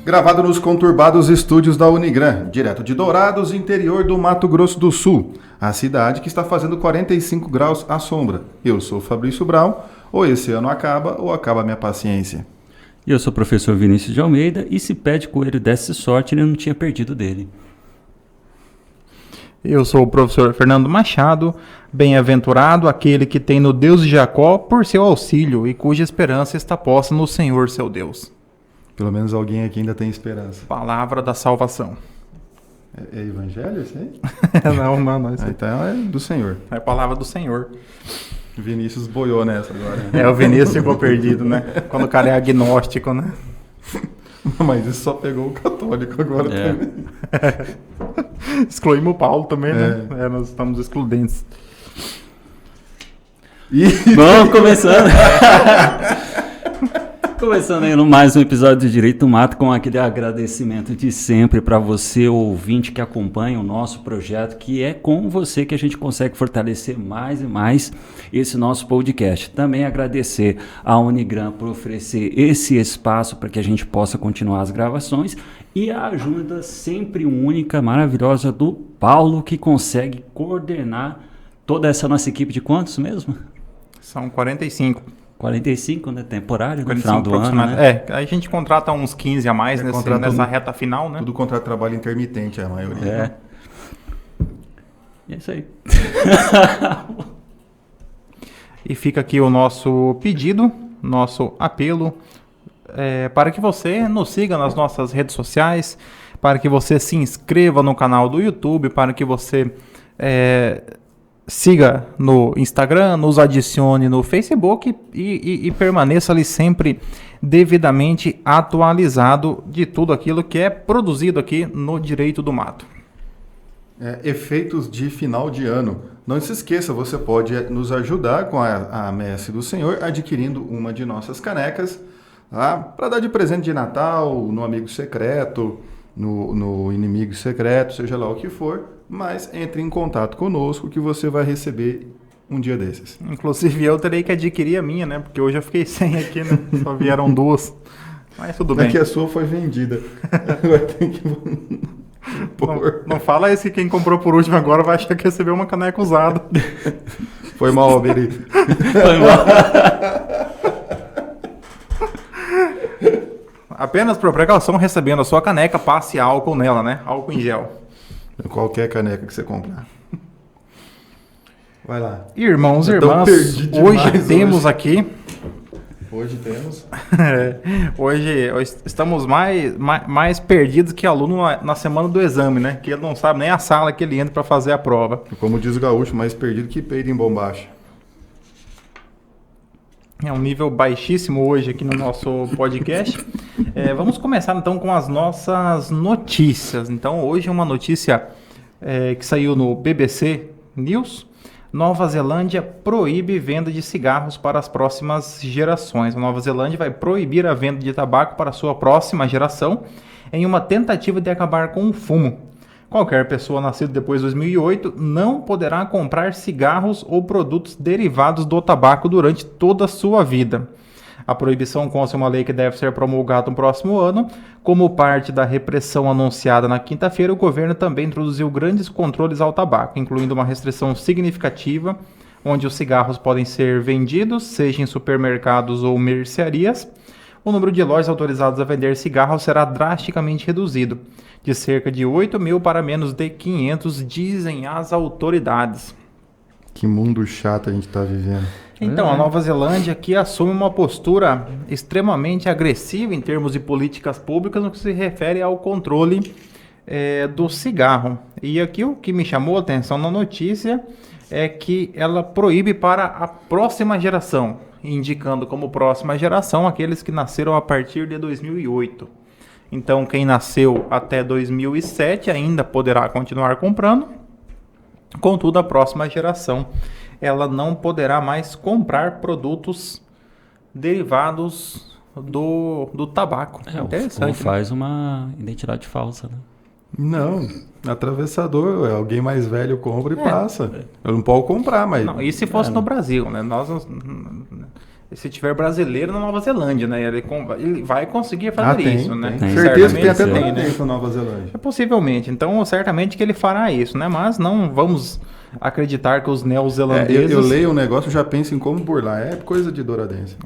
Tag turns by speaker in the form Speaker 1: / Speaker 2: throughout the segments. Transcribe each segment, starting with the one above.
Speaker 1: Gravado nos conturbados estúdios da Unigran, direto de Dourados, interior do Mato Grosso do Sul, a cidade que está fazendo 45 graus à sombra. Eu sou Fabrício Brown, ou esse ano acaba, ou acaba a minha paciência.
Speaker 2: E eu sou o professor Vinícius de Almeida, e se pé de coelho desse sorte, ele não tinha perdido dele.
Speaker 3: Eu sou o professor Fernando Machado, bem-aventurado aquele que tem no Deus de Jacó por seu auxílio e cuja esperança está posta no Senhor seu Deus.
Speaker 1: Pelo menos alguém aqui ainda tem esperança.
Speaker 3: Palavra da salvação.
Speaker 1: É evangelho isso aí?
Speaker 3: Não. Isso aí
Speaker 1: Então é do Senhor.
Speaker 3: é a palavra do Senhor.
Speaker 1: Vinícius boiou nessa agora.
Speaker 3: O Vinícius ficou perdido, né? Quando o cara é agnóstico, né?
Speaker 1: Mas isso só pegou o católico agora também.
Speaker 3: Excluímos o Paulo também, né? Nós estamos excludentes.
Speaker 2: Vamos começando. Começando aí mais um episódio do Direito do Mato com aquele agradecimento de sempre para você, ouvinte que acompanha o nosso projeto, que é com você que a gente consegue fortalecer mais e mais esse nosso podcast. Também agradecer à Unigran por oferecer esse espaço para que a gente possa continuar as gravações e a ajuda sempre única, maravilhosa do Paulo, que consegue coordenar toda essa nossa equipe de quantos mesmo?
Speaker 3: São 45.
Speaker 2: 45, né? Temporário, no final do ano, né?
Speaker 3: A gente contrata uns 15 a mais nessa reta final, né?
Speaker 1: Tudo contrato de trabalho intermitente, a maioria.
Speaker 2: E é isso aí.
Speaker 3: E fica aqui o nosso pedido, nosso apelo, para que você nos siga nas nossas redes sociais, para que você se inscreva no canal do YouTube, para que você siga no Instagram, nos adicione no Facebook e permaneça ali sempre devidamente atualizado de tudo aquilo que é produzido aqui no Direito do Mato.
Speaker 1: Efeitos de final de ano. Não se esqueça, você pode nos ajudar com a Messe do Senhor adquirindo uma de nossas canecas para dar de presente de Natal, no amigo secreto, no inimigo secreto, seja lá o que for, mas entre em contato conosco que você vai receber um dia desses.
Speaker 3: Inclusive eu terei que adquirir a minha, né? Porque hoje eu fiquei sem aqui, né? Só vieram duas. Mas tudo bem.
Speaker 1: É que a sua foi vendida. Vai ter que
Speaker 3: não fala esse que quem comprou por último agora vai achar que recebeu uma caneca usada.
Speaker 1: Foi mal, Beri.
Speaker 2: Foi mal.
Speaker 3: Apenas por precaução, recebendo a sua caneca, passe álcool nela, né? Álcool em gel.
Speaker 1: Qualquer caneca que você comprar. Vai lá.
Speaker 3: Irmãos e irmãs, hoje temos aqui...
Speaker 1: Hoje temos...
Speaker 3: Hoje estamos mais perdidos que aluno na semana do exame, né? Que ele não sabe nem a sala que ele entra para fazer a prova.
Speaker 1: Como diz o gaúcho, mais perdido que peido em bombacha.
Speaker 3: É um nível baixíssimo hoje aqui no nosso podcast. Vamos começar então com as nossas notícias. Então hoje uma notícia que saiu no BBC News. Nova Zelândia proíbe venda de cigarros para as próximas gerações. A Nova Zelândia vai proibir a venda de tabaco para a sua próxima geração em uma tentativa de acabar com o fumo. Qualquer pessoa nascida depois de 2008 não poderá comprar cigarros ou produtos derivados do tabaco durante toda a sua vida. A proibição consta em uma lei que deve ser promulgada no próximo ano. Como parte da repressão anunciada na quinta-feira, o governo também introduziu grandes controles ao tabaco, incluindo uma restrição significativa, onde os cigarros podem ser vendidos, seja em supermercados ou mercearias. O número de lojas autorizadas a vender cigarros será drasticamente reduzido, de cerca de 8 mil para menos de 500, dizem as autoridades.
Speaker 1: Que mundo chato a gente está vivendo.
Speaker 3: Então, a Nova Zelândia aqui assume uma postura extremamente agressiva em termos de políticas públicas no que se refere ao controle do cigarro. E aqui o que me chamou a atenção na notícia é que ela proíbe para a próxima geração, indicando como próxima geração aqueles que nasceram a partir de 2008. Então, quem nasceu até 2007 ainda poderá continuar comprando, contudo, a próxima geração ela não poderá mais comprar produtos derivados do tabaco.
Speaker 2: Interessante. Ou faz uma identidade falsa, né?
Speaker 1: Não, atravessador, alguém mais velho compra e passa. Eu não posso comprar, mas...
Speaker 3: Não, e se fosse no Brasil, né? se tiver brasileiro na Nova Zelândia, né? Ele vai conseguir fazer isso, né?
Speaker 1: Tem. Certeza que tem até
Speaker 3: tem, né?
Speaker 1: na Nova Zelândia.
Speaker 3: Possivelmente. Então, certamente que ele fará isso, né? Mas não vamos acreditar que os neozelandeses...
Speaker 1: Eu leio um negócio e já penso em como burlar. É coisa de douradense.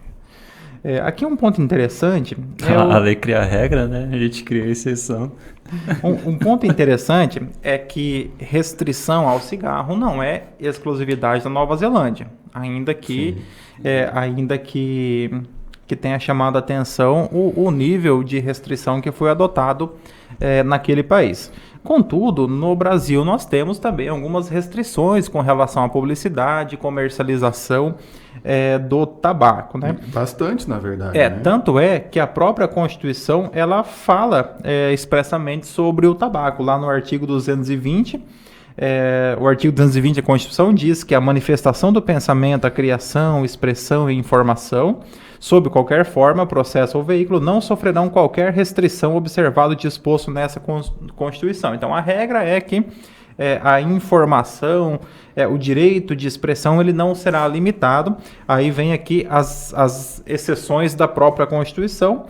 Speaker 3: Aqui um ponto interessante...
Speaker 2: A lei cria a regra, né? A gente cria a exceção.
Speaker 3: Um ponto interessante é que restrição ao cigarro não é exclusividade da Nova Zelândia, ainda que tenha chamado a atenção o nível de restrição que foi adotado naquele país. Contudo, no Brasil nós temos também algumas restrições com relação à publicidade, comercialização do tabaco, né?
Speaker 1: Bastante, na verdade. Né?
Speaker 3: Tanto é que a própria Constituição, ela fala expressamente sobre o tabaco. Lá no artigo 220, o artigo 220 da Constituição diz que a manifestação do pensamento, a criação, expressão e informação, sob qualquer forma, processo ou veículo, não sofrerão qualquer restrição observado e disposto nessa Constituição. Então, a regra é que a informação, o direito de expressão, ele não será limitado. Aí vem aqui as exceções da própria Constituição.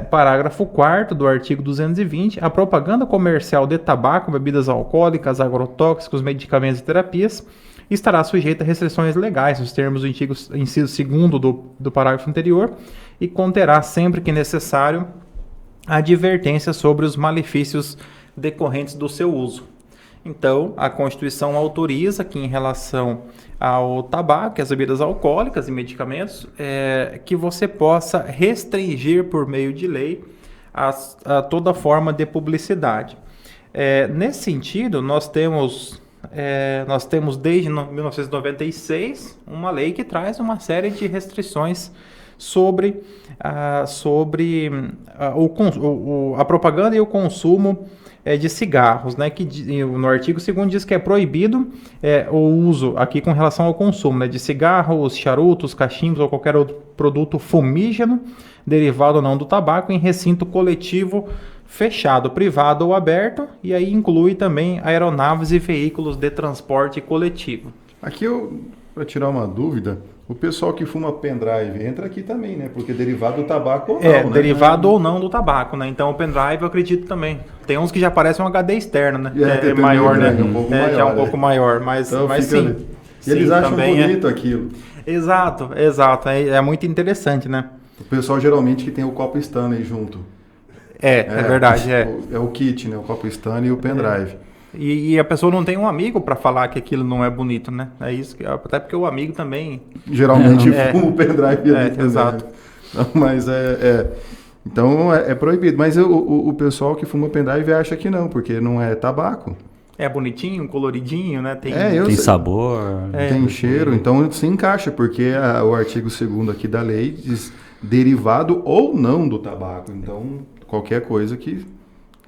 Speaker 3: Parágrafo 4º do artigo 220, a propaganda comercial de tabaco, bebidas alcoólicas, agrotóxicos, medicamentos e terapias estará sujeita a restrições legais, nos termos do inciso 2º do parágrafo anterior, e conterá, sempre que necessário, advertência sobre os malefícios decorrentes do seu uso. Então, a Constituição autoriza que, em relação ao tabaco, as bebidas alcoólicas e medicamentos, que você possa restringir por meio de lei a toda forma de publicidade. Nesse sentido, nós temos desde 1996 uma lei que traz uma série de restrições sobre a propaganda e o consumo de cigarros, né? Que no artigo 2º diz que é proibido o uso, aqui com relação ao consumo, né, de cigarros, charutos, cachimbos ou qualquer outro produto fumígeno, derivado ou não do tabaco, em recinto coletivo fechado, privado ou aberto, e aí inclui também aeronaves e veículos de transporte coletivo.
Speaker 1: Aqui, para tirar uma dúvida, o pessoal que fuma pendrive entra aqui também, né? Porque derivado do tabaco ou não, né?
Speaker 3: Derivado ou não do tabaco, né? Então o pendrive eu acredito também. Tem uns que já parecem um HD externo, né? É maior, né?
Speaker 1: Um pouco maior,
Speaker 3: já é um pouco maior, mas sim.
Speaker 1: Ali. E eles acham bonito aquilo.
Speaker 3: Exato. É muito interessante, né?
Speaker 1: O pessoal geralmente que tem o copo Stanley junto.
Speaker 3: É verdade.
Speaker 1: É o kit, né? O copo Stanley e o pendrive.
Speaker 3: E a pessoa não tem um amigo para falar que aquilo não é bonito, né? É isso, até porque o amigo também...
Speaker 1: Geralmente fuma o pendrive ali também.
Speaker 3: Exato.
Speaker 1: Não, mas então é proibido. Mas o pessoal que fuma pendrive acha que não, porque não é tabaco.
Speaker 3: É bonitinho, coloridinho, né? Tem
Speaker 2: sabor.
Speaker 1: Tem cheiro. Então se encaixa, porque o artigo 2º aqui da lei diz derivado ou não do tabaco. Então, qualquer coisa que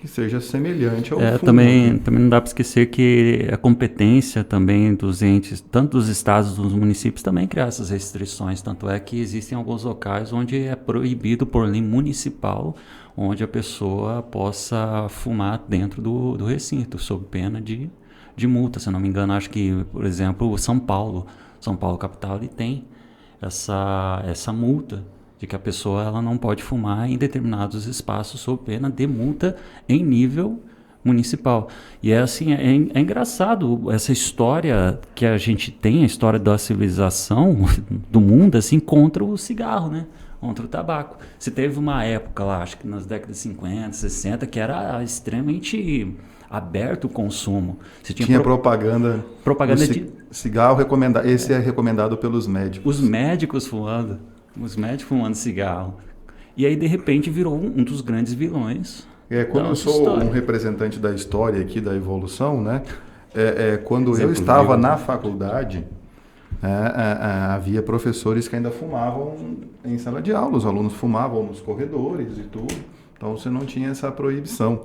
Speaker 1: seja semelhante ao fumo.
Speaker 2: Também não dá para esquecer que a competência também dos entes, tanto dos estados, dos municípios, também criar essas restrições. Tanto é que existem alguns locais onde é proibido por lei municipal, onde a pessoa possa fumar dentro do recinto, sob pena de multa. Se eu não me engano, acho que, por exemplo, São Paulo capital, ele tem essa multa de que a pessoa ela não pode fumar em determinados espaços sob pena de multa em nível municipal. E assim, é engraçado essa história que a gente tem, a história da civilização do mundo, assim, contra o cigarro, né? Contra o tabaco. Você teve uma época lá, acho que nas décadas de 50, 60, que era extremamente aberto o consumo. Você tinha propaganda
Speaker 1: de cigarro recomendado. Esse é recomendado pelos médicos.
Speaker 2: Os médicos fumando cigarro. E aí, de repente, virou um dos grandes vilões.
Speaker 1: Quando eu sou um representante da história aqui, da evolução, né? Quando eu estava na faculdade, havia professores que ainda fumavam em sala de aula. Os alunos fumavam nos corredores e tudo. Então, você não tinha essa proibição.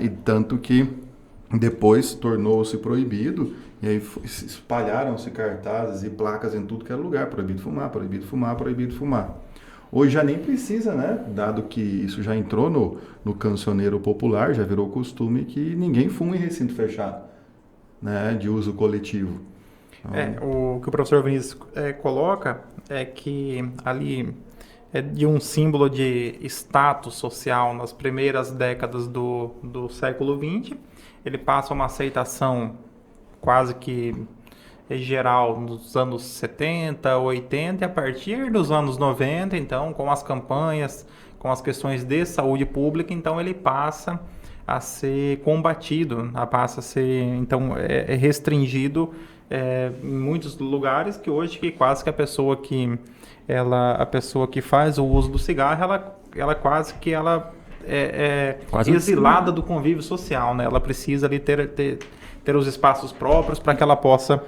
Speaker 1: E tanto que depois tornou-se proibido. E aí espalharam-se cartazes e placas em tudo que era lugar. Proibido fumar, proibido fumar, proibido fumar. Hoje já nem precisa, né? Dado que isso já entrou no cancioneiro popular, já virou costume que ninguém fuma em recinto fechado, né? De uso coletivo.
Speaker 3: O que o professor Vinícius coloca é que ali é de um símbolo de status social nas primeiras décadas do século XX. Ele passa uma aceitação quase que geral nos anos 70, 80, e a partir dos anos 90, então, com as campanhas, com as questões de saúde pública, então ele passa a ser combatido, passa a ser, então, restringido em muitos lugares, que hoje que quase que a pessoa que faz o uso do cigarro, ela quase que ela é
Speaker 2: quase
Speaker 3: exilada do convívio social, né? Ela precisa ali ter os espaços próprios para que ela possa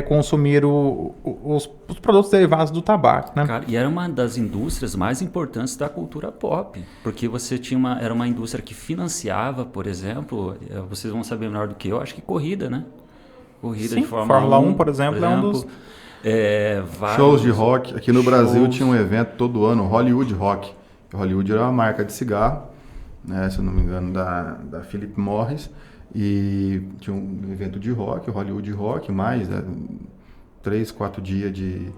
Speaker 3: consumir os produtos derivados do tabaco, né?
Speaker 2: Cara, e era uma das indústrias mais importantes da cultura pop, porque você era uma indústria que financiava, por exemplo, vocês vão saber melhor do que eu, acho que corrida, né? Corrida
Speaker 3: Sim,
Speaker 2: de Fórmula 1,
Speaker 3: por exemplo, é um dos...
Speaker 1: Shows de rock. Aqui no Brasil tinha um evento todo ano, Hollywood Rock. Hollywood era uma marca de cigarro, né, se eu não me engano, da Philip Morris. E tinha um evento de rock, Hollywood Rock, mais 3, 4 dias de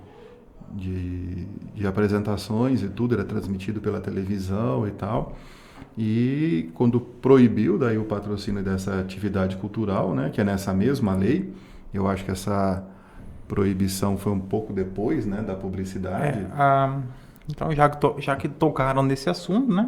Speaker 1: apresentações e tudo, era transmitido pela televisão e tal. E quando proibiu daí o patrocínio dessa atividade cultural, né, que é nessa mesma lei, eu acho que essa proibição foi um pouco depois, né, da publicidade.
Speaker 3: Então, já que tocaram nesse assunto, né?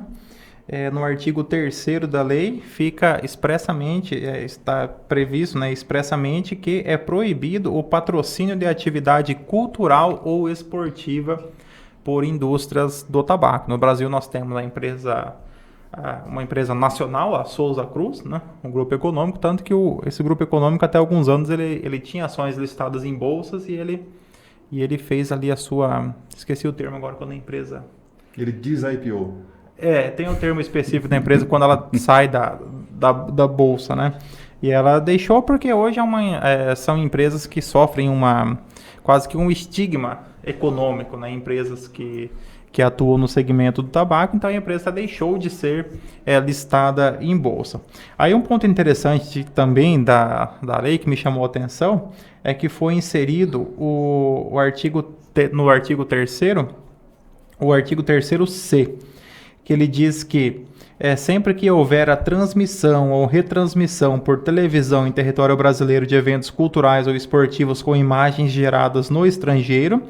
Speaker 3: No artigo 3º da lei fica expressamente, está previsto, né, expressamente que é proibido o patrocínio de atividade cultural ou esportiva por indústrias do tabaco. No Brasil nós temos uma empresa nacional, a Souza Cruz, né, um grupo econômico, tanto que esse grupo econômico até alguns anos ele tinha ações listadas em bolsas e ele fez ali a sua, esqueci o termo agora, quando a empresa...
Speaker 1: Ele diz-IPO.
Speaker 3: Tem um termo específico da empresa quando ela sai da bolsa, né? E ela deixou porque hoje são empresas que sofrem quase que um estigma econômico, né? Empresas que atuam no segmento do tabaco, então a empresa deixou de ser listada em bolsa. Aí um ponto interessante também da lei que me chamou a atenção é que foi inserido no artigo 3º, o artigo 3º-C, que ele diz que sempre que houver a transmissão ou retransmissão por televisão em território brasileiro de eventos culturais ou esportivos com imagens geradas no estrangeiro,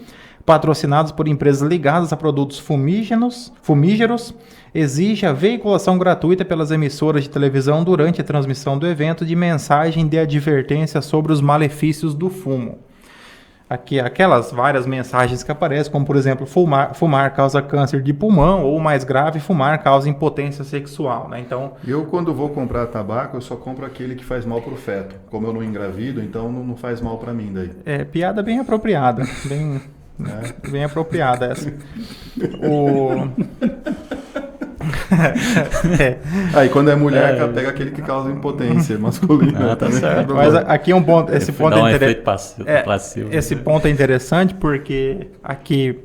Speaker 3: patrocinados por empresas ligadas a produtos fumígeros, exige a veiculação gratuita pelas emissoras de televisão durante a transmissão do evento de mensagem de advertência sobre os malefícios do fumo. Aqui, aquelas várias mensagens que aparecem, como por exemplo, fumar causa câncer de pulmão, ou mais grave, fumar causa impotência sexual, né? Então,
Speaker 1: eu quando vou comprar tabaco, eu só compro aquele que faz mal pro feto. Como eu não engravido, então não faz mal para mim daí.
Speaker 3: Piada bem apropriada, bem apropriada essa.
Speaker 1: Aí quando é mulher, pega aquele que causa impotência masculina.
Speaker 2: Tá certo.
Speaker 3: Mas aqui é um ponto, esse ponto
Speaker 2: é interessante.
Speaker 3: Esse ponto é interessante porque aqui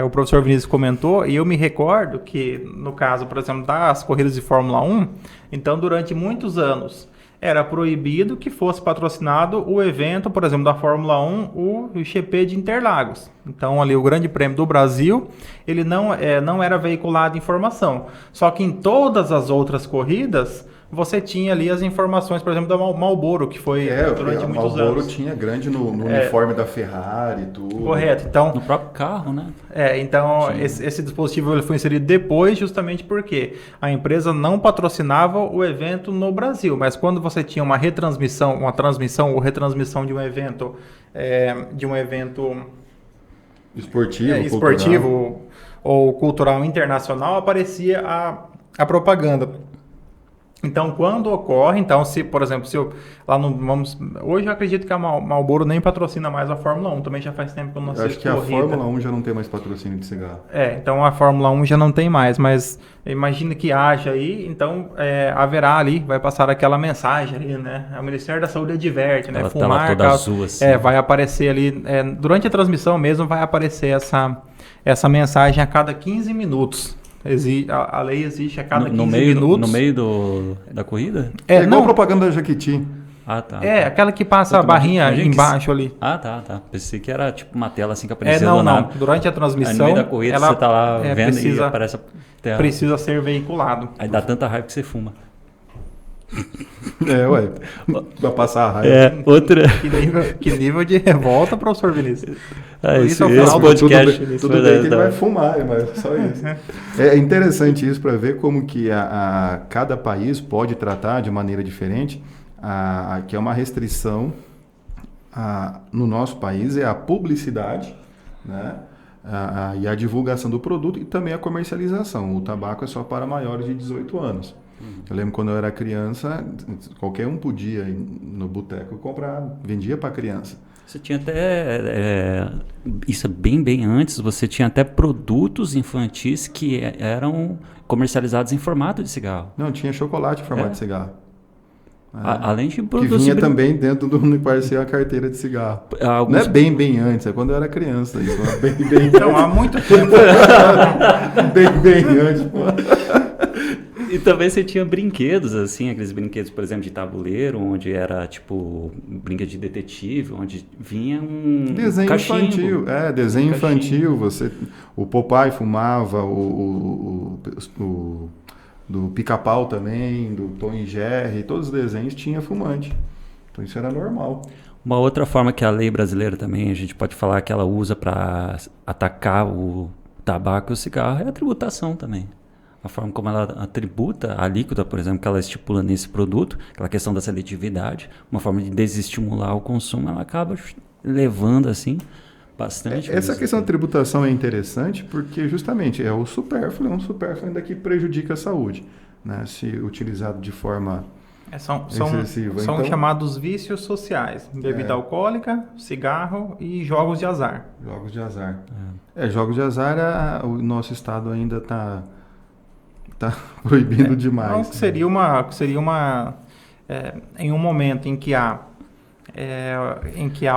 Speaker 3: o professor Vinícius comentou e eu me recordo que no caso, por exemplo, das corridas de Fórmula 1, então durante muitos anos era proibido que fosse patrocinado o evento, por exemplo, da Fórmula 1, o GP de Interlagos. Então, ali, o Grande Prêmio do Brasil, ele não era veiculado informação. Só que em todas as outras corridas, você tinha ali as informações, por exemplo, da Marlboro, que foi durante muitos anos. A Marlboro
Speaker 1: tinha grande no uniforme da Ferrari e tudo.
Speaker 3: Correto. Então,
Speaker 2: no próprio carro, né?
Speaker 3: Então esse dispositivo ele foi inserido depois, justamente porque a empresa não patrocinava o evento no Brasil, mas quando você tinha uma transmissão ou retransmissão de um evento esportivo ou cultural internacional, aparecia a propaganda. Então, quando ocorre, se, por exemplo, hoje eu acredito que a Marlboro nem patrocina mais a Fórmula 1, também já faz tempo que eu não assisto.
Speaker 1: Acho que a Fórmula 1 já não tem mais patrocínio de cigarro.
Speaker 3: Então a Fórmula 1 já não tem mais, mas imagina que haja aí, então haverá ali, vai passar aquela mensagem ali, né? O Ministério da Saúde adverte, né?
Speaker 2: Fumar, toda azul, assim.
Speaker 3: Vai aparecer ali, durante a transmissão mesmo vai aparecer essa mensagem a cada 15 minutos. A lei existe a cada 15 minutos.
Speaker 2: No meio da corrida?
Speaker 1: Igual propaganda da Jequiti.
Speaker 2: Ah, tá.
Speaker 3: Aquela que passa a
Speaker 2: Puta,
Speaker 3: barrinha
Speaker 2: imagina que
Speaker 3: embaixo ali.
Speaker 2: Ah, tá. Pensei que era tipo uma tela assim que aparecia
Speaker 3: Não,
Speaker 2: do
Speaker 3: não.
Speaker 2: nada.
Speaker 3: Durante a
Speaker 2: Aí
Speaker 3: transmissão,
Speaker 2: no meio da corrida
Speaker 3: ela
Speaker 2: você tá lá vendo e aparece a tela.
Speaker 3: precisa ser veiculado.
Speaker 2: Aí dá tanta raiva que você fuma.
Speaker 1: Ué, pra passar a raiva.
Speaker 2: Outra...
Speaker 3: Que nível de revolta, professor Vinícius?
Speaker 2: esse
Speaker 3: final,
Speaker 2: podcast...
Speaker 1: Tudo bem que ele vai fumar, mas só isso. É interessante isso para ver como que cada país pode tratar de maneira diferente, que é uma restrição no nosso país, é a publicidade, né? E a divulgação do produto e também a comercialização. O tabaco é só para maiores de 18 anos. Eu lembro quando eu era criança, qualquer um podia ir no boteco comprar, vendia para criança.
Speaker 2: Você tinha até, isso é bem antes, você tinha até produtos infantis que eram comercializados em formato de cigarro.
Speaker 1: Não, tinha chocolate em formato de cigarro.
Speaker 2: Além de
Speaker 1: Que
Speaker 2: produtos...
Speaker 1: vinha também dentro do parecia a carteira de cigarro. Não é bem antes, é quando eu era criança. Isso, bem
Speaker 3: Não, há muito tempo.
Speaker 1: bem antes. Pô.
Speaker 2: E também você tinha brinquedos, assim, aqueles brinquedos, por exemplo, de tabuleiro, onde era, tipo, brinquedo de detetive, onde vinha um
Speaker 1: desenho
Speaker 2: cachimbo.
Speaker 1: Infantil. Desenho infantil. O Popeye fumava, do Pica-Pau também, do Tom e Jerry, todos os desenhos tinha fumante. Então isso era normal.
Speaker 2: Uma outra forma que a lei brasileira também, a gente pode falar que ela usa para atacar o tabaco e o cigarro, é a tributação também. A forma como ela tributa a alíquota, por exemplo, que ela estipula nesse produto, aquela questão da seletividade, uma forma de desestimular o consumo, ela acaba levando, assim, bastante.
Speaker 1: Essa questão da tributação é interessante porque, justamente, é um supérfluo ainda que prejudica a saúde, né? Se utilizado de forma excessiva.
Speaker 3: São
Speaker 1: então,
Speaker 3: chamados vícios sociais. Bebida alcoólica, cigarro e jogos de azar.
Speaker 1: Jogos de azar. Jogos de azar, o nosso estado ainda está proibindo demais.
Speaker 3: Então, seria uma em um momento em que há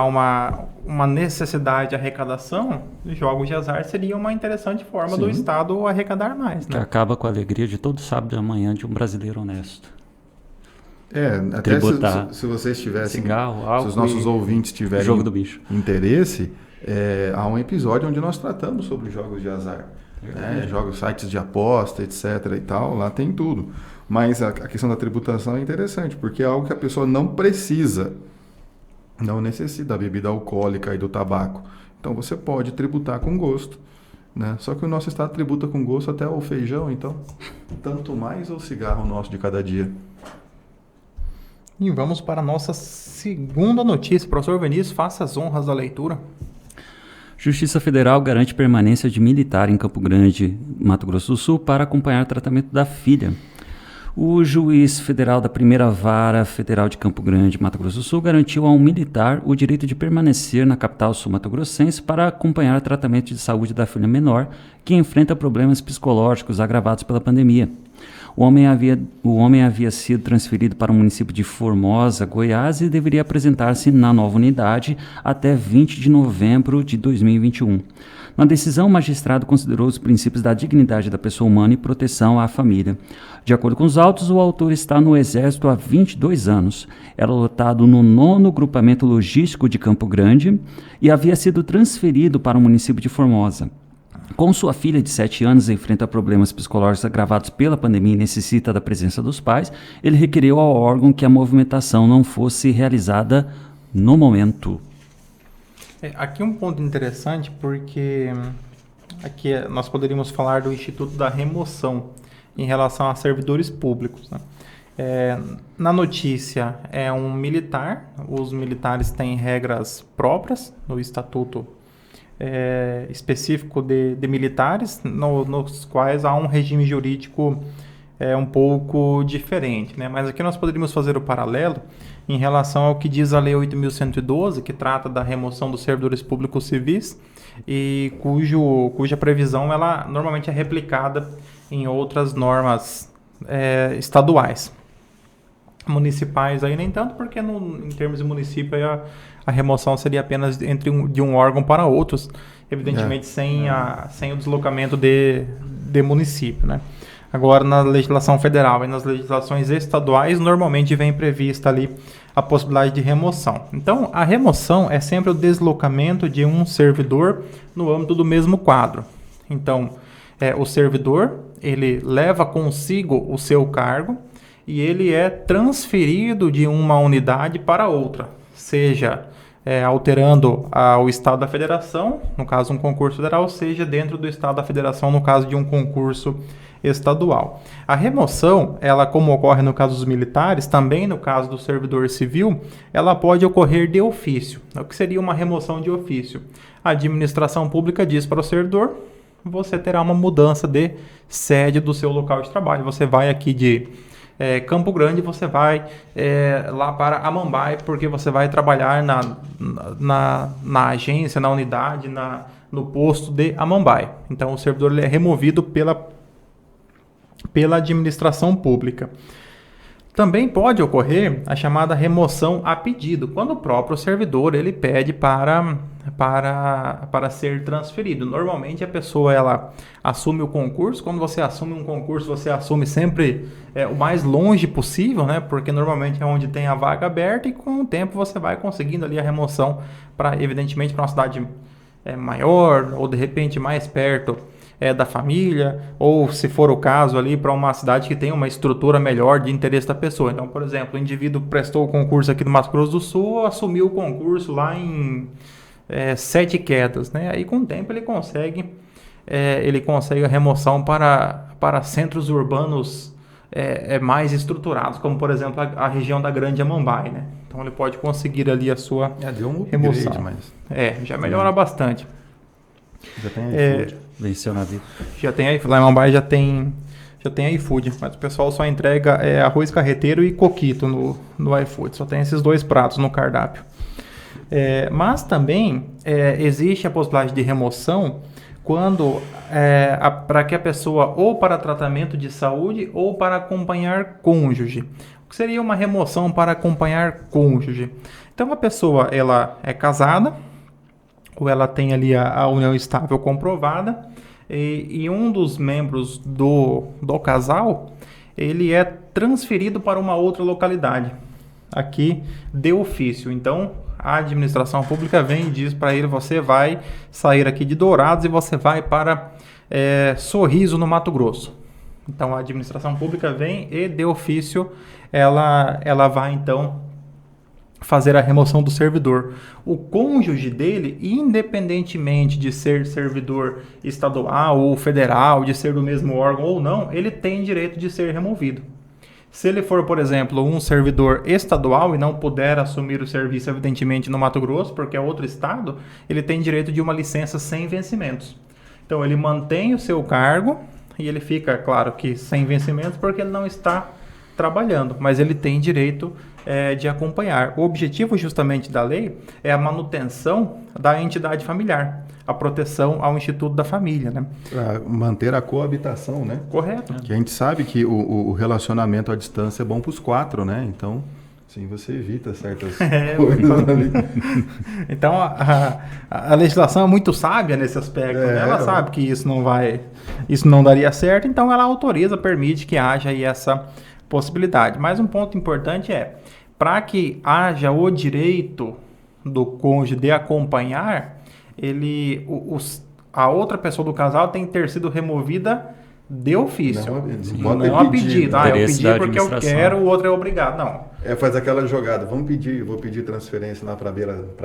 Speaker 3: uma necessidade de arrecadação, jogos de azar seria uma interessante forma do Estado arrecadar mais.
Speaker 2: Que acaba com a alegria de todo sábado de manhã de um brasileiro honesto.
Speaker 1: Até se vocês tivessem,
Speaker 2: cigarro, álcool,
Speaker 1: se os nossos ouvintes tiverem
Speaker 2: jogo do bicho.
Speaker 1: interesse, há um episódio onde nós tratamos sobre jogos de azar. Jogos, sites de aposta, etc. e tal, lá tem tudo. Mas a questão da tributação é interessante, porque é algo que a pessoa não precisa, não necessita da bebida alcoólica e do tabaco. Então você pode tributar com gosto, né? Só que o nosso estado tributa com gosto até o feijão, então tanto mais o cigarro nosso de cada dia.
Speaker 3: E vamos para a nossa segunda notícia. Professor Vinícius, faça as honras da leitura.
Speaker 2: Justiça Federal garante permanência de militar em Campo Grande, Mato Grosso do Sul, para acompanhar o tratamento da filha. O juiz federal da Primeira Vara Federal de Campo Grande, Mato Grosso do Sul, garantiu a um militar o direito de permanecer na capital sul-mato-grossense para acompanhar o tratamento de saúde da filha menor, que enfrenta problemas psicológicos agravados pela pandemia. O homem havia sido transferido para o município de Formosa, Goiás, e deveria apresentar-se na nova unidade até 20 de novembro de 2021. Na decisão, o magistrado considerou os princípios da dignidade da pessoa humana e proteção à família. De acordo com os autos, o autor está no Exército há 22 anos. Era lotado no 9º Grupamento Logístico de Campo Grande e havia sido transferido para o município de Formosa. Com sua filha de 7 anos, enfrenta problemas psicológicos agravados pela pandemia e necessita da presença dos pais, ele requeriu ao órgão que a movimentação não fosse realizada no momento.
Speaker 3: Aqui um ponto interessante, porque aqui nós poderíamos falar do Instituto da Remoção em relação a servidores públicos, né? Na notícia é um militar, os militares têm regras próprias no Estatuto específico de militares, nos quais há um regime jurídico um pouco diferente, né? Mas aqui nós poderíamos fazer o paralelo em relação ao que diz a Lei 8.112, que trata da remoção dos servidores públicos civis e cuja previsão ela normalmente é replicada em outras normas estaduais. Municipais aí nem tanto, porque em termos de município aí a remoção seria apenas de um órgão para outros, evidentemente sem o deslocamento de município, né? Agora, na legislação federal e nas legislações estaduais, normalmente vem prevista ali a possibilidade de remoção. Então, a remoção é sempre o deslocamento de um servidor no âmbito do mesmo quadro. Então, o servidor, ele leva consigo o seu cargo e ele é transferido de uma unidade para outra, seja alterando o estado da federação, no caso um concurso federal, seja dentro do estado da federação, no caso de um concurso estadual. A remoção, ela como ocorre no caso dos militares, também no caso do servidor civil, ela pode ocorrer de ofício. O que seria uma remoção de ofício? A administração pública diz para o servidor: você terá uma mudança de sede do seu local de trabalho. Você vai aqui de Campo Grande, você vai lá para Amambai, porque você vai trabalhar na agência, na unidade, no posto de Amambai. Então, o servidor ele é removido pela administração pública. Também pode ocorrer a chamada remoção a pedido, quando o próprio servidor ele pede para ser transferido. Normalmente a pessoa ela assume o concurso. Quando você assume um concurso, você assume sempre o mais longe possível, né? Porque normalmente é onde tem a vaga aberta, e com o tempo você vai conseguindo ali a remoção evidentemente para uma cidade maior, ou de repente mais perto da família, ou se for o caso ali para uma cidade que tem uma estrutura melhor de interesse da pessoa. Então, por exemplo, o indivíduo prestou o concurso aqui no Mato Grosso do Sul, assumiu o concurso lá em Sete Quedas, né? Aí com o tempo ele consegue a remoção para centros urbanos mais estruturados, como por exemplo a região da Grande Amambai, né? Então ele pode conseguir ali a sua
Speaker 1: deu um
Speaker 3: remoção.
Speaker 1: Mas...
Speaker 3: já melhora bastante.
Speaker 1: Já tem iFood.
Speaker 2: Venceu na vida.
Speaker 3: Já tem lá em Amambai já tem iFood, mas o pessoal só entrega arroz carreteiro e coquito no iFood. Só tem esses dois pratos no cardápio. Mas também existe a possibilidade de remoção quando para que a pessoa ou para tratamento de saúde ou para acompanhar cônjuge. O que seria uma remoção para acompanhar cônjuge? Então a pessoa ela é casada, ou ela tem ali a união estável comprovada, e um dos membros do casal, ele é transferido para uma outra localidade, aqui de ofício. Então, a administração pública vem e diz para ele: você vai sair aqui de Dourados e você vai para Sorriso, no Mato Grosso. Então, a administração pública vem e, de ofício, ela vai, então, fazer a remoção do servidor. O cônjuge dele, independentemente de ser servidor estadual ou federal, de ser do mesmo órgão ou não, ele tem direito de ser removido. Se ele for, por exemplo, um servidor estadual e não puder assumir o serviço, evidentemente, no Mato Grosso, porque é outro estado, ele tem direito de uma licença sem vencimentos. Então, ele mantém o seu cargo e ele fica, claro que sem vencimentos, porque ele não está trabalhando, mas ele tem direito de acompanhar. O objetivo justamente da lei é a manutenção da entidade familiar, a proteção ao Instituto da Família, né?
Speaker 1: Para manter a coabitação, né?
Speaker 3: Correto.
Speaker 1: Que a gente sabe que o relacionamento à distância é bom para os quatro, né? Então, sim, você evita certas coisas ali.
Speaker 3: Então, a legislação é muito sábia nesse aspecto, né? Ela sabe que isso não daria certo, então ela autoriza, permite que haja aí essa possibilidade. Mas um ponto importante para que haja o direito do cônjuge de acompanhar, a outra pessoa do casal tem que ter sido removida de ofício. Não a pedido. Eu pedi porque eu quero, o outro é obrigado. Não.
Speaker 1: Faz aquela jogada. Vou pedir transferência lá para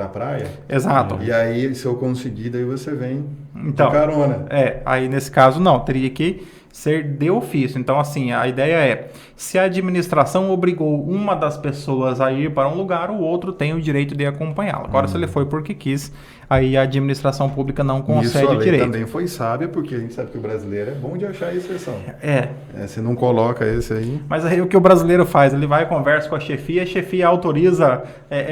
Speaker 1: a praia.
Speaker 3: Exato.
Speaker 1: E aí, se eu conseguir, daí você vem de carona.
Speaker 3: Aí nesse caso não, teria que ser de ofício. Então, assim, a ideia se a administração obrigou uma das pessoas a ir para um lugar, o outro tem o direito de acompanhá-lo. Agora, se ele foi porque quis, aí a administração pública não concede o direito.
Speaker 1: Também foi sábia, porque a gente sabe que o brasileiro é bom de achar exceção. Você não coloca esse aí.
Speaker 3: Mas aí o que o brasileiro faz? Ele vai e conversa com a chefia autoriza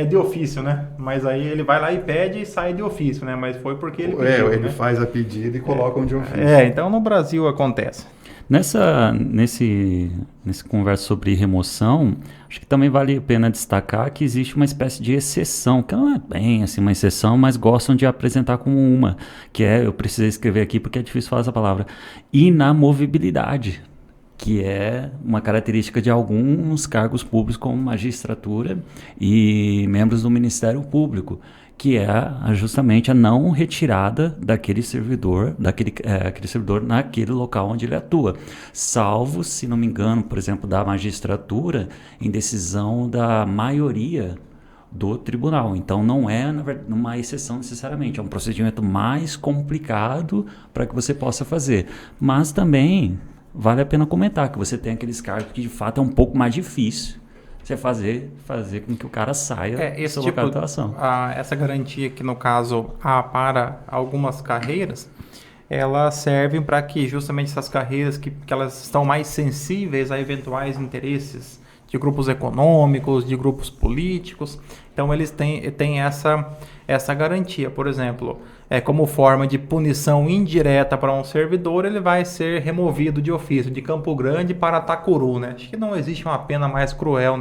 Speaker 3: de ofício, né? Mas aí ele vai lá e pede e sai de ofício, né? Mas foi porque ele pediu,
Speaker 1: ele faz a pedida e coloca de ofício.
Speaker 3: Então no Brasil acontece.
Speaker 2: Nesse conversa sobre remoção, acho que também vale a pena destacar que existe uma espécie de exceção, que não é bem assim uma exceção, mas gostam de apresentar como uma, que eu precisei escrever aqui porque é difícil falar essa palavra, inamovibilidade. que é uma característica de alguns cargos públicos, como magistratura e membros do Ministério Público, que é justamente a não retirada daquele servidor, aquele servidor naquele local onde ele atua, salvo, se não me engano, por exemplo, da magistratura, em decisão da maioria do tribunal. Então não é uma exceção necessariamente, é um procedimento mais complicado para que você possa fazer, mas também vale a pena comentar que você tem aqueles cargos que de fato é um pouco mais difícil você fazer com que o cara saia do seu local de atuação.
Speaker 3: Essa garantia que no caso há para algumas carreiras, ela serve para que justamente essas carreiras que elas estão mais sensíveis a eventuais interesses de grupos econômicos, de grupos políticos, então eles têm essa garantia. Por exemplo, como forma de punição indireta para um servidor, ele vai ser removido de ofício de Campo Grande para Itacuru, né? Acho que não existe uma pena mais cruel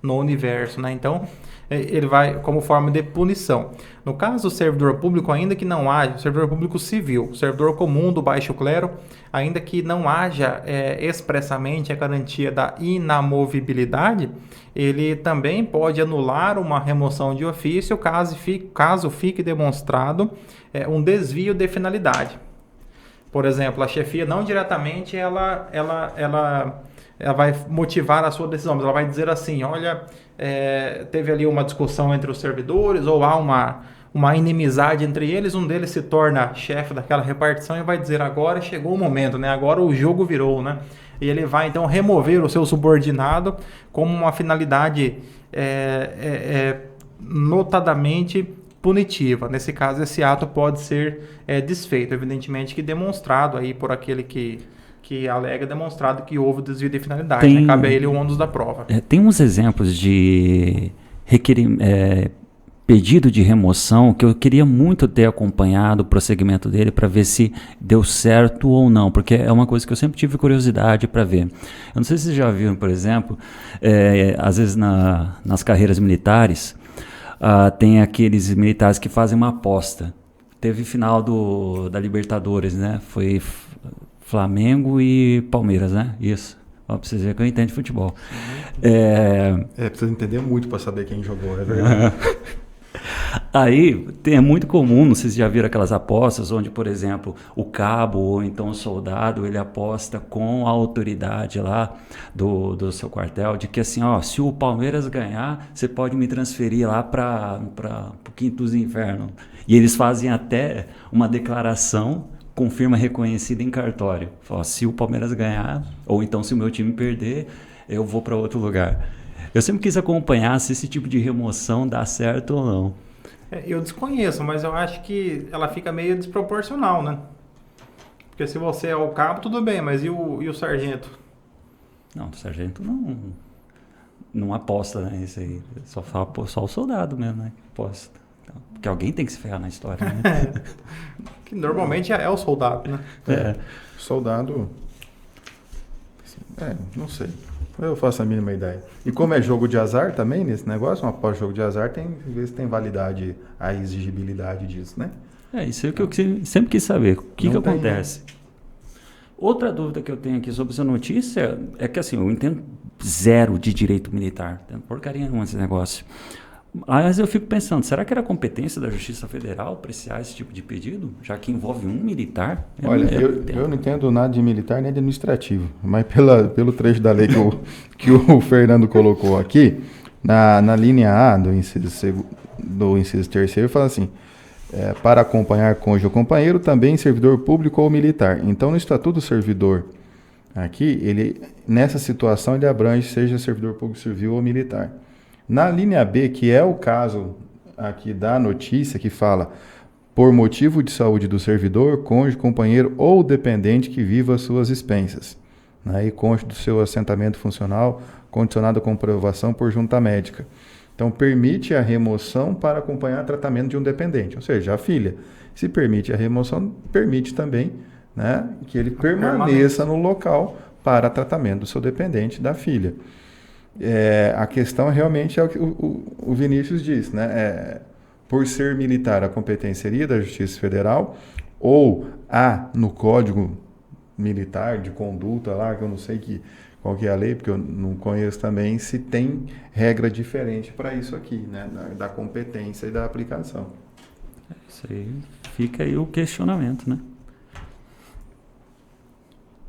Speaker 3: no universo, né? Então, ele vai como forma de punição. No caso do servidor público, ainda que não haja, servidor público civil, servidor comum do baixo clero, ainda que não haja expressamente a garantia da inamovibilidade, ele também pode anular uma remoção de ofício caso fique demonstrado um desvio de finalidade. Por exemplo, a chefia não diretamente ela vai motivar a sua decisão, mas ela vai dizer assim, olha, teve ali uma discussão entre os servidores ou há uma inimizade entre eles, um deles se torna chefe daquela repartição e vai dizer agora chegou o momento, né? Agora o jogo virou, né? E ele vai então remover o seu subordinado como uma finalidade notadamente punitiva. Nesse caso, esse ato pode ser desfeito, evidentemente que demonstrado aí por aquele que alega, demonstrado que houve desvio de finalidade, né? Cabe a ele o ônus da prova.
Speaker 2: Tem uns exemplos de pedido de remoção que eu queria muito ter acompanhado o prosseguimento dele para ver se deu certo ou não, porque é uma coisa que eu sempre tive curiosidade para ver. Eu não sei se vocês já viram, por exemplo, às vezes nas carreiras militares, tem aqueles militares que fazem uma aposta. Teve final da Libertadores, né? Foi Flamengo e Palmeiras, né? Isso. Ó, pra vocês verem que eu entendo de futebol.
Speaker 1: Precisa entender muito para saber quem jogou, é verdade.
Speaker 2: Aí é muito comum, não sei se já viram aquelas apostas onde, por exemplo, o cabo ou então o soldado, ele aposta com a autoridade lá do seu quartel, de que assim, ó, se o Palmeiras ganhar, você pode me transferir lá para o quinto dos infernos. E eles fazem até uma declaração com firma reconhecida em cartório. Fala, se o Palmeiras ganhar, ou então se o meu time perder, eu vou para outro lugar. Eu sempre quis acompanhar se esse tipo de remoção dá certo ou não.
Speaker 3: Eu desconheço, mas eu acho que ela fica meio desproporcional, né? Porque se você é o cabo, tudo bem, mas e o sargento?
Speaker 2: Não, o sargento não aposta, né? Isso aí. Só o soldado mesmo, né? Aposta. Então, porque alguém tem que se ferrar na história, né?
Speaker 3: Que normalmente é o soldado, né?
Speaker 1: Soldado... não sei. Eu faço a mínima ideia. E como é jogo de azar também nesse negócio, após jogo de azar, às vezes tem validade, a exigibilidade disso, né?
Speaker 2: Isso é o que eu sempre quis saber. O que acontece?
Speaker 1: Né?
Speaker 2: Outra dúvida que eu tenho aqui sobre essa notícia é que assim, eu entendo zero de direito militar. Não entendo porcaria nenhuma desse negócio. Mas eu fico pensando, será que era competência da Justiça Federal apreciar esse tipo de pedido? Já que envolve um militar?
Speaker 1: Olha, eu não entendo nada de militar nem de administrativo, mas pelo trecho da lei que o Fernando colocou aqui, na linha A do inciso terceiro, fala assim, para acompanhar cônjuge ou companheiro, também servidor público ou militar. Então, no Estatuto do Servidor, aqui, nessa situação, ele abrange seja servidor público civil ou militar. Na linha B, que é o caso aqui da notícia, que fala por motivo de saúde do servidor, cônjuge, companheiro ou dependente que viva às suas expensas, né, e conste do seu assentamento funcional condicionado à comprovação por junta médica. Então, permite a remoção para acompanhar tratamento de um dependente, ou seja, a filha. Se permite a remoção, permite também, né, que ele permaneça no local para tratamento do seu dependente, da filha. A questão realmente é o que o Vinícius disse, né? Por ser militar, a competência seria da Justiça Federal, ou há no Código militar, de conduta lá, que eu não sei qual que é a lei, porque eu não conheço também, se tem regra diferente para isso aqui, né? Da competência e da aplicação.
Speaker 2: Isso aí, fica aí o questionamento, né?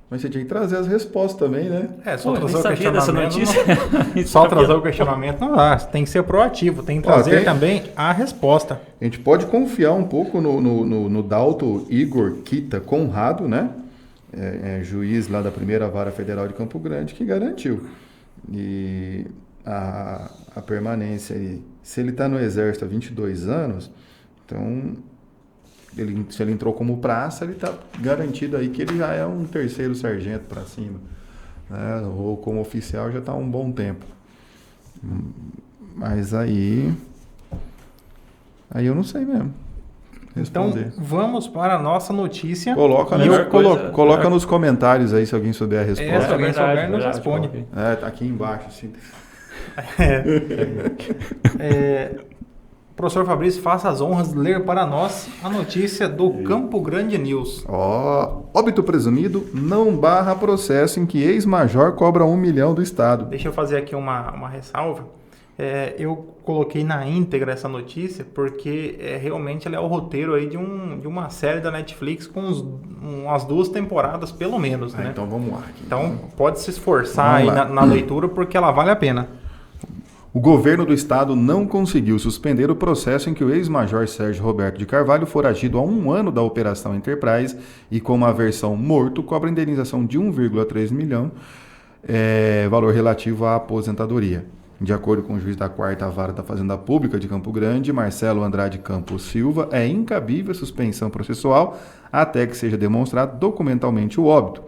Speaker 1: Mas você tinha que trazer as respostas também, né?
Speaker 3: Só
Speaker 2: Pô,
Speaker 3: trazer
Speaker 2: nem
Speaker 3: o
Speaker 2: sabia dessa
Speaker 3: questionamento.
Speaker 2: notícia.
Speaker 3: Só trazer o questionamento não dá. Tem que ser proativo, tem que trazer também a resposta.
Speaker 1: A gente pode confiar um pouco no Dalto Igor Kita Conrado, né? Juiz lá da primeira vara federal de Campo Grande, que garantiu. E a permanência, se ele está no exército há 22 anos, então, se ele entrou como praça, ele está garantido aí que ele já é um terceiro sargento para cima, né? Ou como oficial já está há um bom tempo. Mas aí eu não sei mesmo responder.
Speaker 3: Então, vamos para a nossa notícia.
Speaker 1: Coloca nos comentários aí se alguém souber a resposta.
Speaker 3: Se alguém souber, nos responde.
Speaker 1: Tá aqui embaixo, assim.
Speaker 3: Professor Fabrício, faça as honras de ler para nós a notícia do Campo Grande News.
Speaker 1: Óbito presumido não barra processo em que ex-major cobra 1 milhão do Estado.
Speaker 3: Deixa eu fazer aqui uma ressalva. Eu coloquei na íntegra essa notícia porque realmente ela é o roteiro aí de uma série da Netflix com umas 2 temporadas pelo menos, né?
Speaker 1: Então vamos lá.
Speaker 3: Então pode se esforçar aí na leitura porque ela vale a pena.
Speaker 1: O governo do estado não conseguiu suspender o processo em que o ex-major Sérgio Roberto de Carvalho, foragido há 1 ano da Operação Enterprise e com uma versão morto, cobra indenização de 1,3 milhão, valor relativo à aposentadoria. De acordo com o juiz da 4ª Vara da Fazenda Pública de Campo Grande, Marcelo Andrade Campos Silva, é incabível a suspensão processual até que seja demonstrado documentalmente o óbito.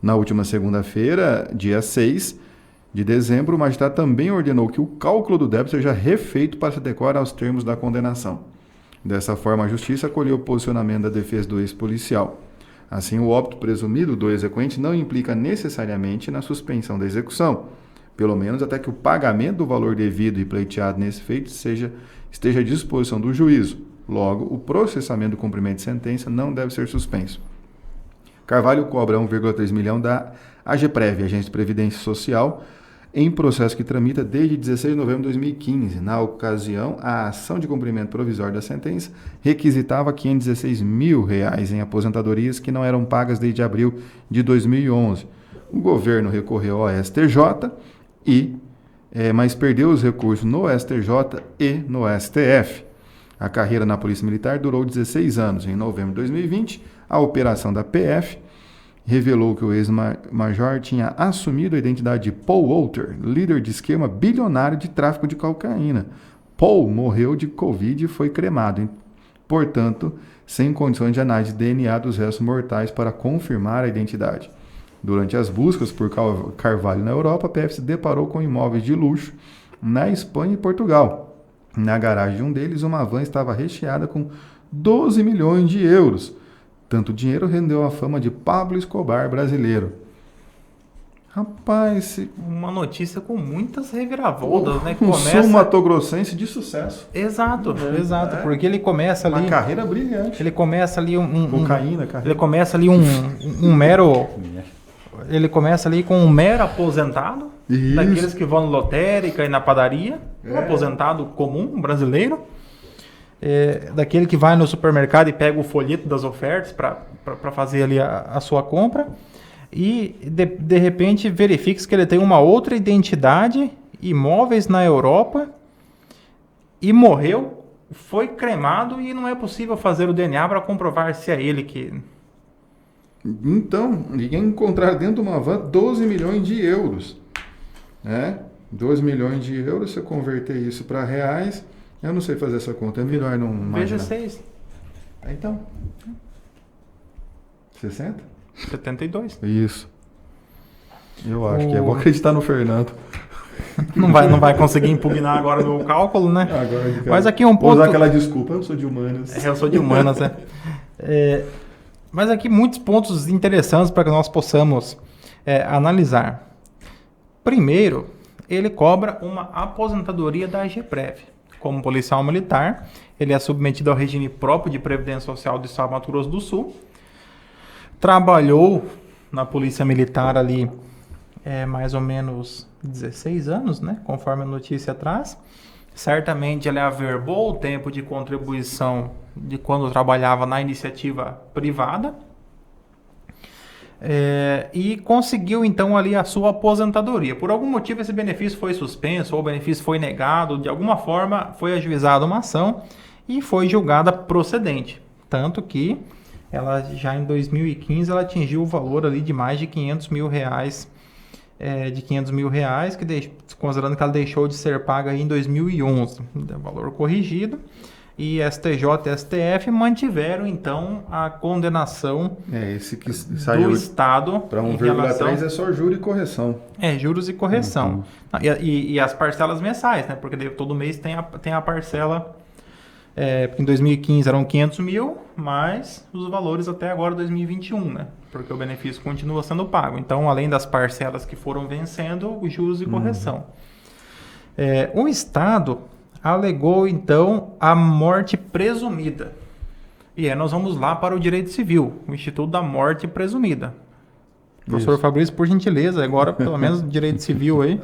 Speaker 1: Na última segunda-feira, dia 6 de dezembro, o magistrado também ordenou que o cálculo do débito seja refeito para se adequar aos termos da condenação. Dessa forma, a Justiça acolheu o posicionamento da defesa do ex-policial. Assim, o óbito presumido do exequente não implica necessariamente na suspensão da execução, pelo menos até que o pagamento do valor devido e pleiteado nesse feito esteja à disposição do juízo. Logo, o processamento do cumprimento de sentença não deve ser suspenso. Carvalho cobra 1,3 milhão da AGPREV, Agência de Previdência Social, em processo que tramita desde 16 de novembro de 2015. Na ocasião, a ação de cumprimento provisório da sentença requisitava R$ 516 mil em aposentadorias que não eram pagas desde abril de 2011. O governo recorreu ao STJ, mas perdeu os recursos no STJ e no STF. A carreira na Polícia Militar durou 16 anos. Em novembro de 2020, a operação da PF revelou que o ex-major tinha assumido a identidade de Paul Walter, líder de esquema bilionário de tráfico de cocaína. Paul morreu de Covid e foi cremado, portanto, sem condições de análise de DNA dos restos mortais para confirmar a identidade. Durante as buscas por Carvalho na Europa, a PF se deparou com imóveis de luxo na Espanha e Portugal. Na garagem de um deles, uma van estava recheada com 12 milhões de euros. Tanto dinheiro rendeu a fama de Pablo Escobar brasileiro. Rapaz,
Speaker 3: uma notícia com muitas reviravoltas, né?
Speaker 1: Sul matogrossense de sucesso.
Speaker 3: Exato, porque ele começa ali...
Speaker 1: Uma carreira brilhante.
Speaker 3: Ele começa ali
Speaker 1: cocaína,
Speaker 3: ele começa ali um mero... Ele começa ali com um mero aposentado,
Speaker 1: Isso.
Speaker 3: Daqueles que vão na lotérica e na padaria, um aposentado comum, brasileiro, daquele que vai no supermercado e pega o folheto das ofertas para fazer ali a sua compra, e de repente verifica que ele tem uma outra identidade, imóveis na Europa, e morreu, foi cremado e não é possível fazer o DNA para comprovar se é ele que...
Speaker 1: Então, encontrar dentro de uma van 12 milhões de euros. 12 milhões de euros, se eu converter isso para reais, eu não sei fazer essa conta, é melhor não imaginar.
Speaker 3: Veja 6.
Speaker 1: Então, 60?
Speaker 3: 72.
Speaker 1: Isso. Eu acho que vou acreditar no Fernando.
Speaker 3: Não vai conseguir impugnar agora no cálculo, né? Mas aqui um ponto...
Speaker 1: Vou usar aquela desculpa, eu sou de humanas.
Speaker 3: Eu sou de humanas, Mas aqui muitos pontos interessantes para que nós possamos analisar. Primeiro, ele cobra uma aposentadoria da AGPREV. Como policial militar, ele é submetido ao regime próprio de Previdência Social do Estado do Mato Grosso do Sul. Trabalhou na Polícia Militar ali mais ou menos 16 anos, né? Conforme a notícia traz. Certamente ele averbou o tempo de contribuição de quando trabalhava na iniciativa privada. E conseguiu então ali a sua aposentadoria. Por algum motivo esse benefício foi suspenso ou o benefício foi negado, de alguma forma foi ajuizada uma ação e foi julgada procedente. Tanto que ela já em 2015 ela atingiu o valor ali de mais de 500 mil reais, considerando que ela deixou de ser paga aí em 2011, valor corrigido. E STJ e STF mantiveram, então, a condenação
Speaker 1: esse que saiu
Speaker 3: do Estado
Speaker 1: para 1,3 é só juros e correção.
Speaker 3: Juros e correção. E as parcelas mensais, né? Porque todo mês tem a parcela. Porque em 2015 eram 500 mil, mais os valores até agora 2021, né? Porque o benefício continua sendo pago. Então, além das parcelas que foram vencendo, os juros e correção. O Estado alegou, então, a morte presumida. E aí nós vamos lá para o direito civil, o Instituto da Morte Presumida. Professor Fabrício, por gentileza, agora pelo menos direito civil aí.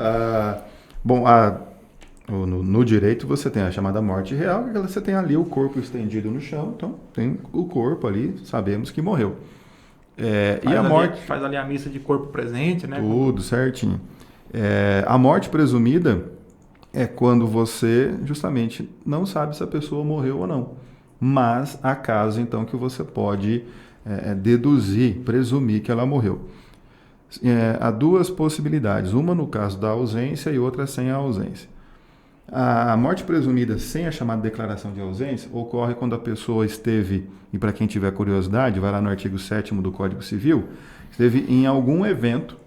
Speaker 1: No direito você tem a chamada morte real, que você tem ali o corpo estendido no chão, então tem o corpo ali, sabemos que morreu. E a morte...
Speaker 3: Faz ali a missa de corpo presente, né?
Speaker 1: Tudo certinho. A morte presumida é quando você justamente não sabe se a pessoa morreu ou não. Mas há casos, então, que você pode deduzir, presumir que ela morreu. Há duas possibilidades. Uma no caso da ausência e outra sem a ausência. A morte presumida sem a chamada declaração de ausência ocorre quando a pessoa esteve, e para quem tiver curiosidade, vai lá no artigo 7º do Código Civil, esteve em algum evento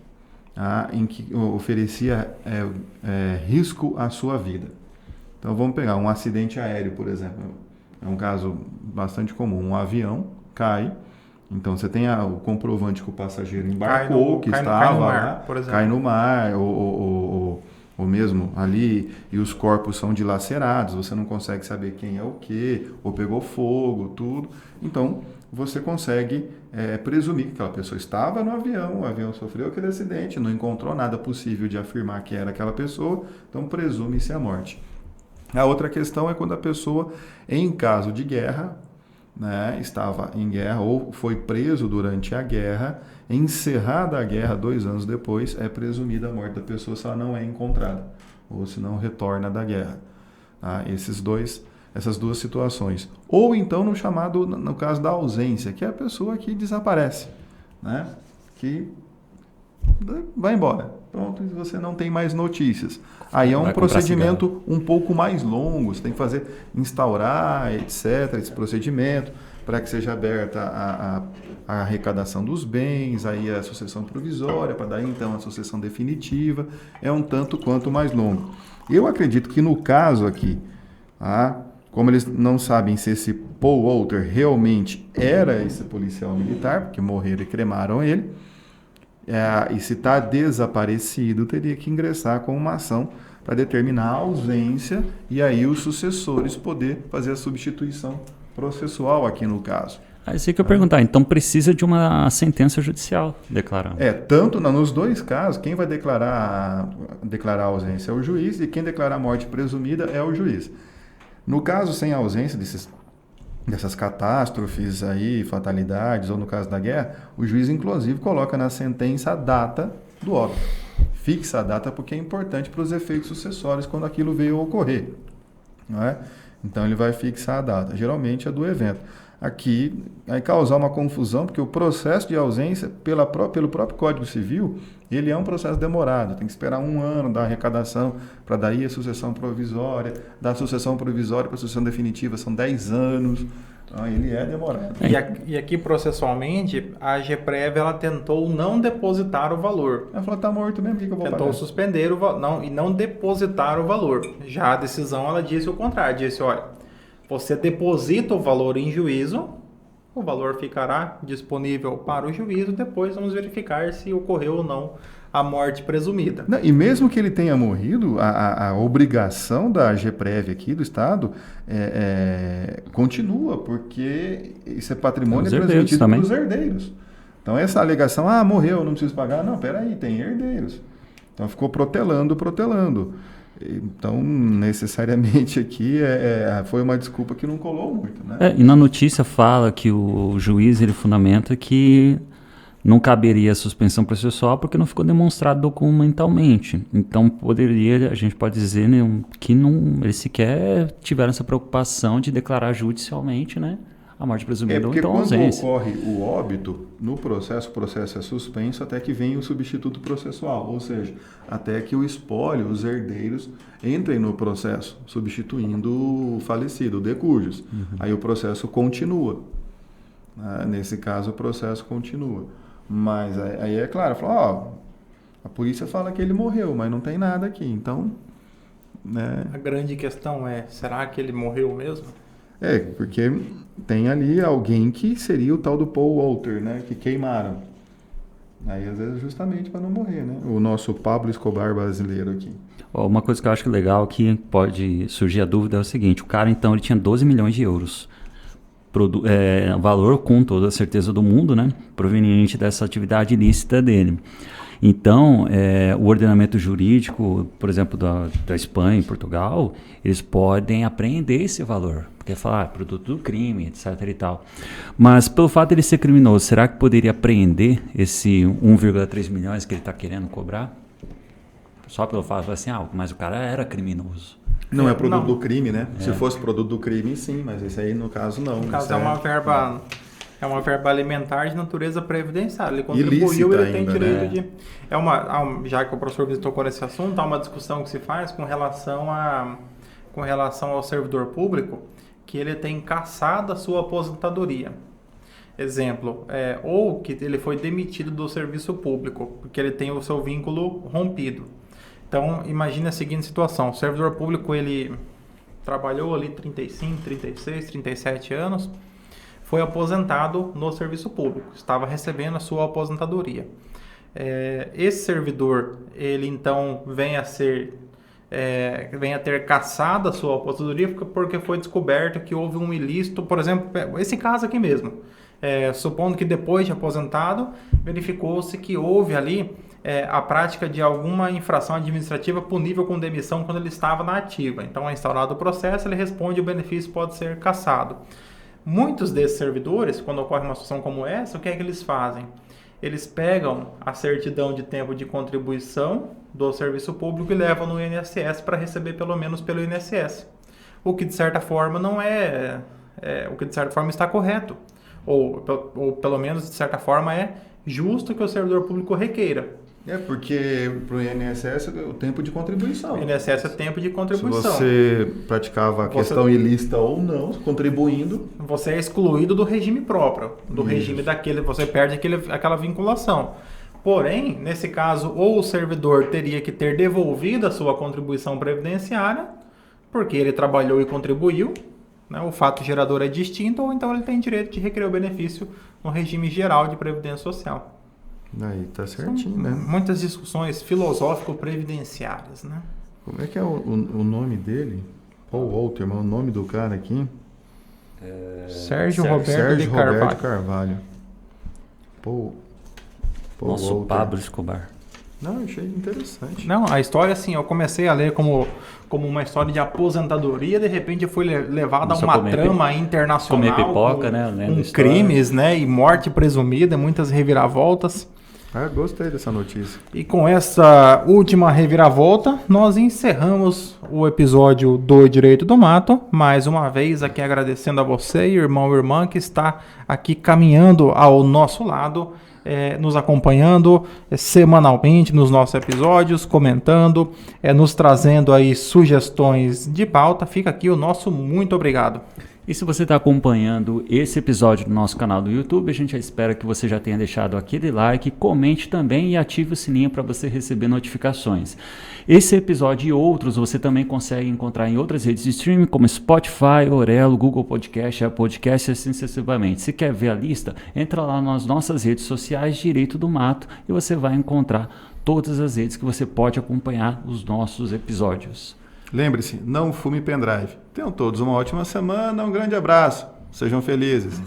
Speaker 1: em que oferecia risco à sua vida. Então vamos pegar um acidente aéreo, por exemplo. É um caso bastante comum. Um avião cai, então você tem o comprovante que o passageiro embarcou, cai no mar, por exemplo. Cai no mar, ou mesmo ali, e os corpos são dilacerados, você não consegue saber quem é o quê, ou pegou fogo, tudo. Então, você consegue presumir que aquela pessoa estava no avião, o avião sofreu aquele acidente, não encontrou nada possível de afirmar que era aquela pessoa, então presume-se a morte. A outra questão é quando a pessoa, em caso de guerra, né, estava em guerra ou foi preso durante a guerra, encerrada a guerra 2 anos depois, é presumida a morte da pessoa se ela não é encontrada ou se não retorna da guerra. Essas duas situações. Ou então no caso da ausência, que é a pessoa que desaparece, né, que vai embora. Pronto, você não tem mais notícias. Aí é um procedimento um pouco mais longo, você tem que instaurar, etc., esse procedimento, para que seja aberta a arrecadação dos bens, aí a sucessão provisória, para dar então a sucessão definitiva, é um tanto quanto mais longo. Eu acredito que no caso aqui, como eles não sabem se esse Paul Walter realmente era esse policial militar, porque morreram e cremaram ele, e se está desaparecido, teria que ingressar com uma ação para determinar a ausência e aí os sucessores poder fazer a substituição processual aqui no caso.
Speaker 2: Isso aí que eu ia perguntar, então precisa de uma sentença judicial declarando.
Speaker 1: Tanto nos dois casos, quem vai declarar a ausência é o juiz e quem declarar a morte presumida é o juiz. No caso sem a ausência dessas catástrofes aí, fatalidades, ou no caso da guerra, o juiz inclusive coloca na sentença a data do óbito. Fixa a data porque é importante para os efeitos sucessórios quando aquilo veio a ocorrer. Não é? Então ele vai fixar a data, geralmente é do evento. Aqui vai causar uma confusão, porque o processo de ausência, pelo próprio Código Civil, ele é um processo demorado. Tem que esperar 1 ano da arrecadação para daí a sucessão provisória. Da sucessão provisória para a sucessão definitiva são 10 anos. Então ele é demorado.
Speaker 3: E aqui processualmente, a AGPREV ela tentou não depositar o valor.
Speaker 1: Ela falou, está morto mesmo, o que eu vou pagar?
Speaker 3: Tentou suspender e não depositar o valor. Já a decisão ela disse o contrário, disse, olha, você deposita o valor em juízo, o valor ficará disponível para o juízo, depois vamos verificar se ocorreu ou não a morte presumida.
Speaker 1: E mesmo que ele tenha morrido, a obrigação da AGPREV aqui do Estado continua, porque isso é patrimônio transmitido pelos herdeiros. Então essa alegação, morreu, não preciso pagar. Não, peraí, tem herdeiros. Então ficou protelando. Então, necessariamente aqui foi uma desculpa que não colou muito, né?
Speaker 2: E na notícia fala que o juiz ele fundamenta que não caberia suspensão processual porque não ficou demonstrado documentalmente. Então, a gente pode dizer, né, que eles sequer tiveram essa preocupação de declarar judicialmente, né, a morte presumida ou então a ausência.
Speaker 1: Porque quando ocorre o óbito, no processo, o processo é suspenso até que venha o substituto processual, ou seja, até que o espólio, os herdeiros, entrem no processo, substituindo o falecido, o de cujos. Aí o processo continua. Nesse caso, o processo continua. Mas aí é claro, a polícia fala que ele morreu, mas não tem nada aqui, então... Né?
Speaker 3: A grande questão é, será que ele morreu mesmo?
Speaker 1: Porque tem ali alguém que seria o tal do Paul Walter, né? Que queimaram. Aí, às vezes, justamente para não morrer, né? O nosso Pablo Escobar brasileiro aqui.
Speaker 2: Uma coisa que eu acho legal que pode surgir a dúvida é o seguinte, o cara, então, ele tinha 12 milhões de euros. Valor com toda a certeza do mundo, né? Proveniente dessa atividade ilícita dele. Então, o ordenamento jurídico, por exemplo, da Espanha e Portugal, eles podem apreender esse valor, porque falar produto do crime, etc. e tal. Mas pelo fato de ele ser criminoso, será que poderia apreender esse 1,3 milhões que ele está querendo cobrar? Só pelo fato de falar assim, mas o cara era criminoso.
Speaker 1: Não é produto do crime, né? Se fosse produto do crime, sim, mas esse aí, no caso, não.
Speaker 3: No caso, é uma verba alimentar de natureza previdenciária. Ele contribuiu, ele tem direito de... Já que o professor tocou nesse assunto, há uma discussão que se faz com relação ao servidor público, que ele tem cassado a sua aposentadoria. Exemplo, ou que ele foi demitido do serviço público, porque ele tem o seu vínculo rompido. Então, imagine a seguinte situação. O servidor público, ele trabalhou ali 35, 36, 37 anos, foi aposentado no serviço público, estava recebendo a sua aposentadoria. Esse servidor, ele então vem a ter cassado a sua aposentadoria porque foi descoberto que houve um ilícito, por exemplo, esse caso aqui mesmo. Supondo que depois de aposentado, verificou-se que houve ali a prática de alguma infração administrativa punível com demissão quando ele estava na ativa. Então, é instaurado o processo, ele responde, o benefício pode ser cassado. Muitos desses servidores, quando ocorre uma situação como essa, o que é que eles fazem? Eles pegam a certidão de tempo de contribuição do serviço público e levam no INSS para receber pelo menos pelo INSS. O que de certa forma o que de certa forma está correto. Ou pelo menos de certa forma é justo que o servidor público requeira.
Speaker 1: Porque para o INSS é o tempo de contribuição.
Speaker 3: O INSS é tempo de contribuição.
Speaker 1: Se você praticava a questão ilícita ou não, contribuindo...
Speaker 3: Você é excluído do regime próprio, do regime daquele, você perde aquela vinculação. Porém, nesse caso, ou o servidor teria que ter devolvido a sua contribuição previdenciária, porque ele trabalhou e contribuiu, né? O fato gerador é distinto, ou então ele tem direito de requerer o benefício no regime geral de previdência social.
Speaker 1: Aí tá certinho, né?
Speaker 3: Muitas discussões filosófico-previdenciárias, né?
Speaker 1: Como é que é o nome dele? Paul Walter, mas o nome do cara aqui?
Speaker 3: Sérgio Roberto
Speaker 1: Carvalho. Paul
Speaker 2: Nosso
Speaker 1: Walter.
Speaker 2: Pablo Escobar.
Speaker 1: Não, eu achei interessante.
Speaker 3: Não, a história, assim, eu comecei a ler como uma história de aposentadoria, de repente foi levada a uma trama internacional.
Speaker 2: Comer pipoca, né?
Speaker 3: Com crimes, né? E morte presumida, muitas reviravoltas.
Speaker 1: Gostei dessa notícia.
Speaker 3: E com essa última reviravolta, nós encerramos o episódio do Direito do Mato. Mais uma vez aqui agradecendo a você, irmão e irmã, que está aqui caminhando ao nosso lado, nos acompanhando semanalmente nos nossos episódios, comentando, nos trazendo aí sugestões de pauta. Fica aqui o nosso muito obrigado.
Speaker 2: E se você está acompanhando esse episódio do nosso canal do YouTube, a gente espera que você já tenha deixado aquele like, comente também e ative o sininho para você receber notificações. Esse episódio e outros você também consegue encontrar em outras redes de streaming como Spotify, Orelo, Google Podcast, Apple Podcast e assim sucessivamente. Se quer ver a lista, entra lá nas nossas redes sociais Direito do Mato e você vai encontrar todas as redes que você pode acompanhar os nossos episódios.
Speaker 1: Lembre-se, não fume pendrive. Tenham todos uma ótima semana, um grande abraço. Sejam felizes.